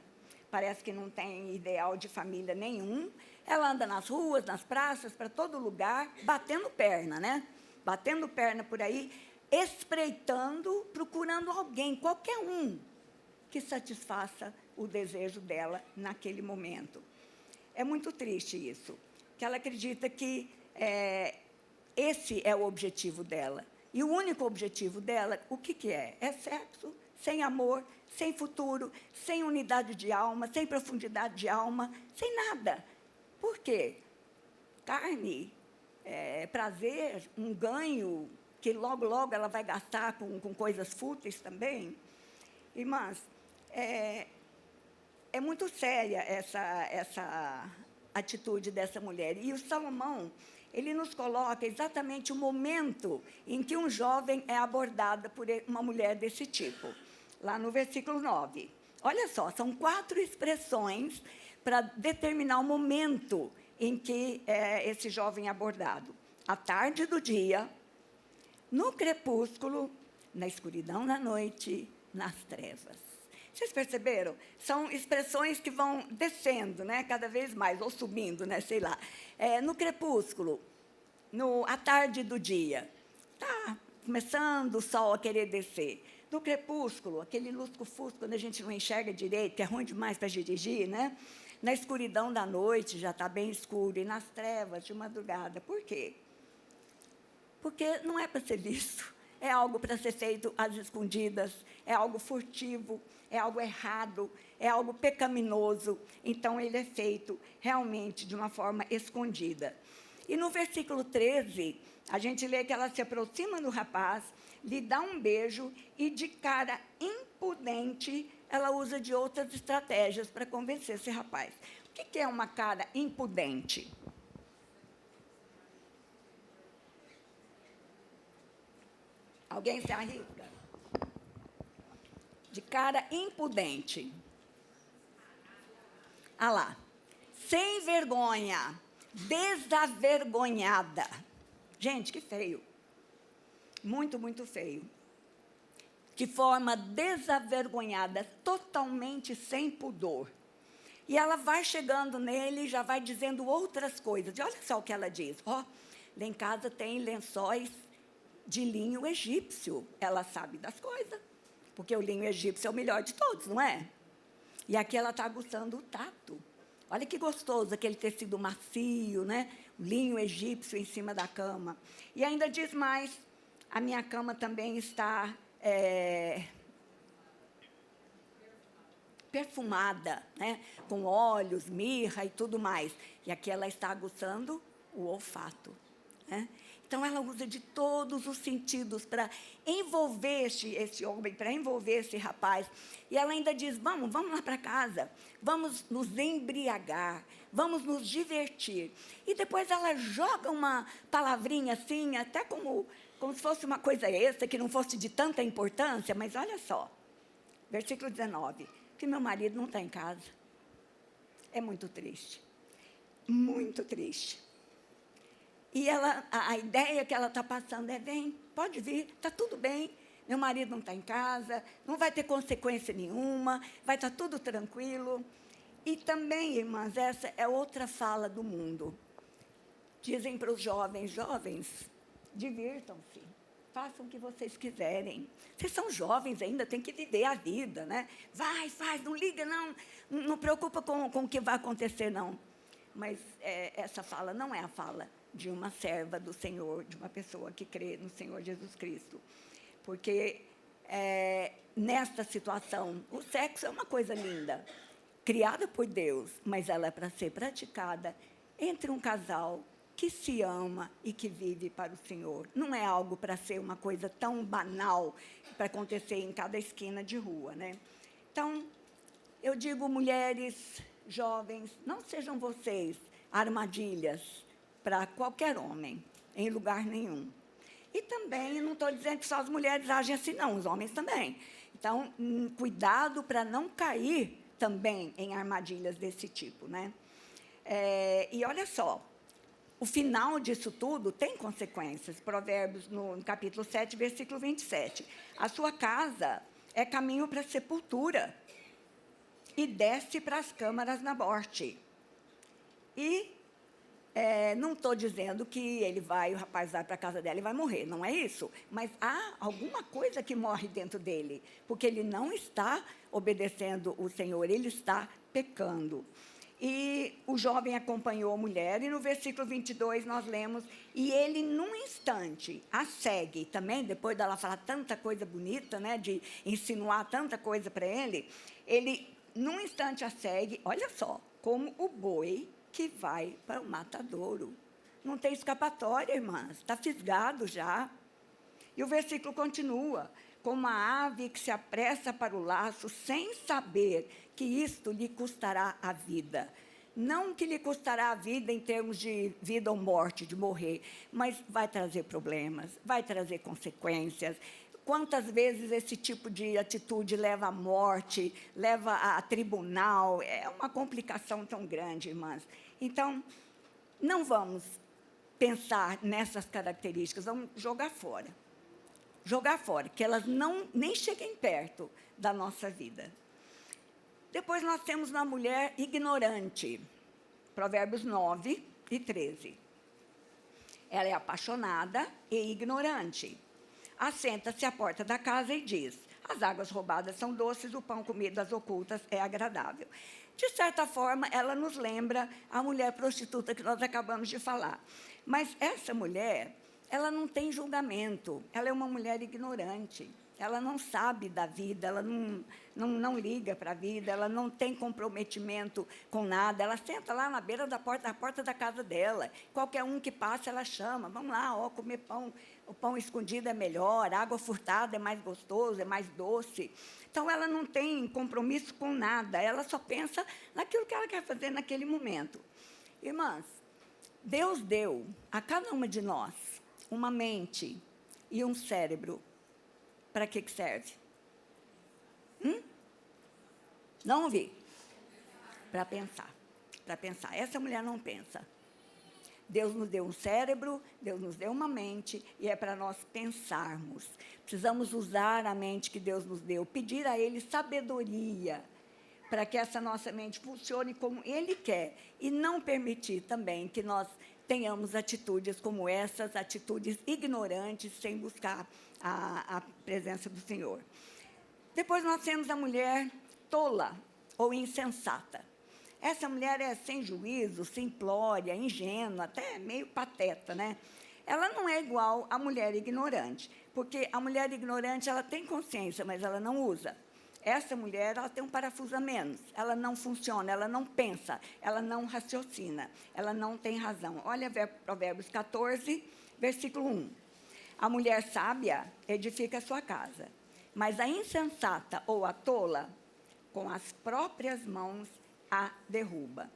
parece que não tem ideal de família nenhum. Ela anda nas ruas, nas praças, para todo lugar, batendo perna, né? Batendo perna por aí, espreitando, procurando alguém, qualquer um, que satisfaça o desejo dela naquele momento. É muito triste isso, que ela acredita que esse é o objetivo dela. E o único objetivo dela, o que é? É sexo, sem amor, sem futuro, sem unidade de alma, sem profundidade de alma, sem nada. Por quê? Carne, prazer, um ganho que logo, logo ela vai gastar com coisas fúteis também. Irmãs, é muito séria essa atitude dessa mulher. E o Salomão, ele nos coloca exatamente o momento em que um jovem é abordado por uma mulher desse tipo, lá no versículo 9. Olha só, são 4 expressões para determinar o momento em que esse jovem é abordado. À tarde do dia, no crepúsculo, na escuridão da noite, nas trevas. Vocês perceberam? São expressões que vão descendo, né, cada vez mais, ou subindo, né, sei lá. No crepúsculo, à tarde do dia, está começando o sol a querer descer. No crepúsculo, aquele lusco-fusco, quando a gente não enxerga direito, que é ruim demais para dirigir, né? Na escuridão da noite, já está bem escuro, e nas trevas de madrugada. Por quê? Porque não é para ser visto. É algo para ser feito às escondidas, é algo furtivo, é algo errado, é algo pecaminoso. Então, ele é feito realmente de uma forma escondida. E no versículo 13, a gente lê que ela se aproxima do rapaz, lhe dá um beijo e, de cara impudente, ela usa de outras estratégias para convencer esse rapaz. O que é uma cara impudente? Alguém se arrisca? De cara impudente. Ah lá. Sem vergonha. Desavergonhada. Gente, que feio. Muito, muito feio. De forma desavergonhada, totalmente sem pudor. E ela vai chegando nele e já vai dizendo outras coisas. E olha só o que ela diz. Ó, lá em casa tem lençóis de linho egípcio. Ela sabe das coisas, porque o linho egípcio é o melhor de todos, não é? E aqui ela está aguçando o tato. Olha que gostoso, aquele tecido macio, né? O linho egípcio em cima da cama. E ainda diz mais, a minha cama também está perfumada, né? Com óleos, mirra e tudo mais. E aqui ela está aguçando o olfato, né? Então, ela usa de todos os sentidos para envolver esse homem, para envolver esse rapaz. E ela ainda diz, vamos lá para casa, vamos nos embriagar, vamos nos divertir. E depois ela joga uma palavrinha assim, até como se fosse uma coisa extra, que não fosse de tanta importância, mas olha só, versículo 19, que meu marido não está em casa. É muito triste, muito triste. E a ideia que ela está passando é, vem, pode vir, está tudo bem, meu marido não está em casa, não vai ter consequência nenhuma, vai estar tudo tranquilo. E também, irmãs, essa é outra fala do mundo. Dizem para os jovens, divirtam-se, façam o que vocês quiserem. Vocês são jovens ainda, têm que viver a vida, né? Vai, faz, não liga, não preocupa com o que vai acontecer, não. Mas essa fala não é a fala de uma serva do Senhor, de uma pessoa que crê no Senhor Jesus Cristo. Porque, nesta situação, o sexo é uma coisa linda, criada por Deus, mas ela é para ser praticada entre um casal que se ama e que vive para o Senhor. Não é algo para ser uma coisa tão banal, para acontecer em cada esquina de rua, né? Então, eu digo, mulheres, jovens, não sejam vocês armadilhas para qualquer homem, em lugar nenhum. E também, não estou dizendo que só as mulheres agem assim, não, os homens também. Então, cuidado para não cair também em armadilhas desse tipo, né? E olha só, o final disso tudo tem consequências. Provérbios, no capítulo 7, versículo 27. A sua casa é caminho para a sepultura e desce para as câmaras na morte. E não estou dizendo que o rapaz vai para a casa dela e vai morrer, não é isso. Mas há alguma coisa que morre dentro dele, porque ele não está obedecendo o Senhor, ele está pecando. E o jovem acompanhou a mulher, e no versículo 22 nós lemos, e ele, num instante, a segue. Também, depois dela falar tanta coisa bonita, né, de insinuar tanta coisa para ele, num instante, a segue, olha só, como o boi que vai para o matadouro. Não tem escapatória, irmãs, está fisgado já. E o versículo continua, como a ave que se apressa para o laço, sem saber que isto lhe custará a vida. Não que lhe custará a vida em termos de vida ou morte, de morrer, mas vai trazer problemas, vai trazer consequências. Quantas vezes esse tipo de atitude leva à morte, leva a tribunal? É uma complicação tão grande, irmãs. Então, não vamos pensar nessas características, vamos jogar fora. Jogar fora, que elas nem cheguem perto da nossa vida. Depois nós temos uma mulher ignorante, Provérbios 9 e 13. Ela é apaixonada e ignorante. Assenta-se à porta da casa e diz: as águas roubadas são doces, o pão comido às ocultas é agradável. De certa forma, ela nos lembra a mulher prostituta que nós acabamos de falar. Mas essa mulher, ela não tem julgamento, ela é uma mulher ignorante. Ela não sabe da vida, ela não liga para a vida, ela não tem comprometimento com nada. Ela senta lá na beira da porta da casa dela. Qualquer um que passa, ela chama. Vamos lá, ó, comer pão. O pão escondido é melhor, a água furtada é mais gostoso, é mais doce. Então, ela não tem compromisso com nada. Ela só pensa naquilo que ela quer fazer naquele momento. Irmãs, Deus deu a cada uma de nós uma mente e um cérebro. Para que serve? Não ouvi. Para pensar. Para pensar. Essa mulher não pensa. Deus nos deu um cérebro, Deus nos deu uma mente, e é para nós pensarmos. Precisamos usar a mente que Deus nos deu, pedir a Ele sabedoria, para que essa nossa mente funcione como Ele quer, e não permitir também que nós tenhamos atitudes como essas, atitudes ignorantes, sem buscar a presença do Senhor. Depois nós temos a mulher tola ou insensata. Essa mulher é sem juízo, simplória, ingênua, até meio pateta, né? Ela não é igual à mulher ignorante, porque a mulher ignorante, ela tem consciência, mas ela não usa. Essa mulher, ela tem um parafuso a menos, ela não funciona, ela não pensa, ela não raciocina, ela não tem razão. Olha Provérbios 14, versículo 1. A mulher sábia edifica a sua casa, mas a insensata ou a tola, com as próprias mãos, a derruba.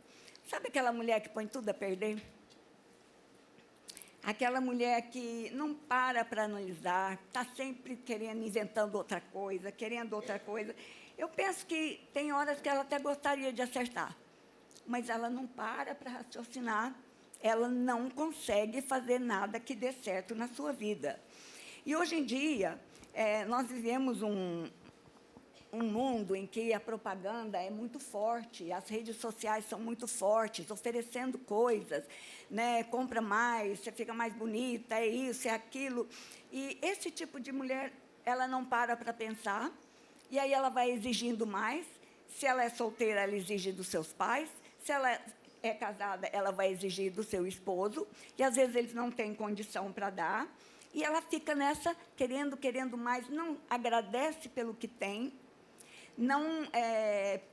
Sabe aquela mulher que põe tudo a perder? Aquela mulher que não para analisar, está sempre querendo, inventando outra coisa, querendo outra coisa. Eu penso que tem horas que ela até gostaria de acertar, mas ela não para raciocinar, ela não consegue fazer nada que dê certo na sua vida. E, hoje em dia, nós vivemos um mundo em que a propaganda é muito forte, as redes sociais são muito fortes, oferecendo coisas, né? Compra mais, você fica mais bonita, é isso, é aquilo. E esse tipo de mulher, ela não para pensar, e aí ela vai exigindo mais. Se ela é solteira, ela exige dos seus pais. Se ela é casada, ela vai exigir do seu esposo, e às vezes eles não têm condição para dar, e ela fica nessa, querendo mais, não agradece pelo que tem, não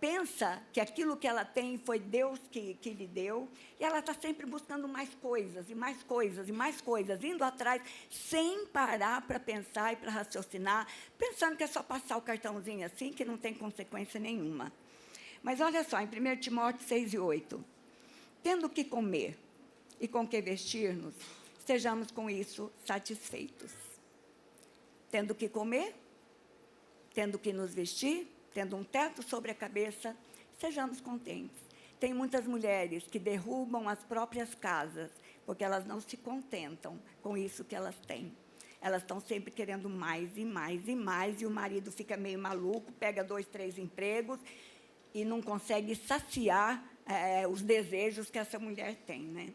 pensa que aquilo que ela tem foi Deus que lhe deu, e ela está sempre buscando mais coisas, e mais coisas, e mais coisas, indo atrás, sem parar para pensar e para raciocinar, pensando que é só passar o cartãozinho assim, que não tem consequência nenhuma. Mas olha só, em 1 Timóteo 6 e 8, tendo o que comer e com que vestir-nos, estejamos com isso satisfeitos. Tendo o que comer, tendo o que nos vestir, tendo um teto sobre a cabeça, sejamos contentes. Tem muitas mulheres que derrubam as próprias casas, porque elas não se contentam com isso que elas têm. Elas estão sempre querendo mais e mais e mais, e o marido fica meio maluco, pega 2, 3 empregos e não consegue saciar os desejos que essa mulher tem, né?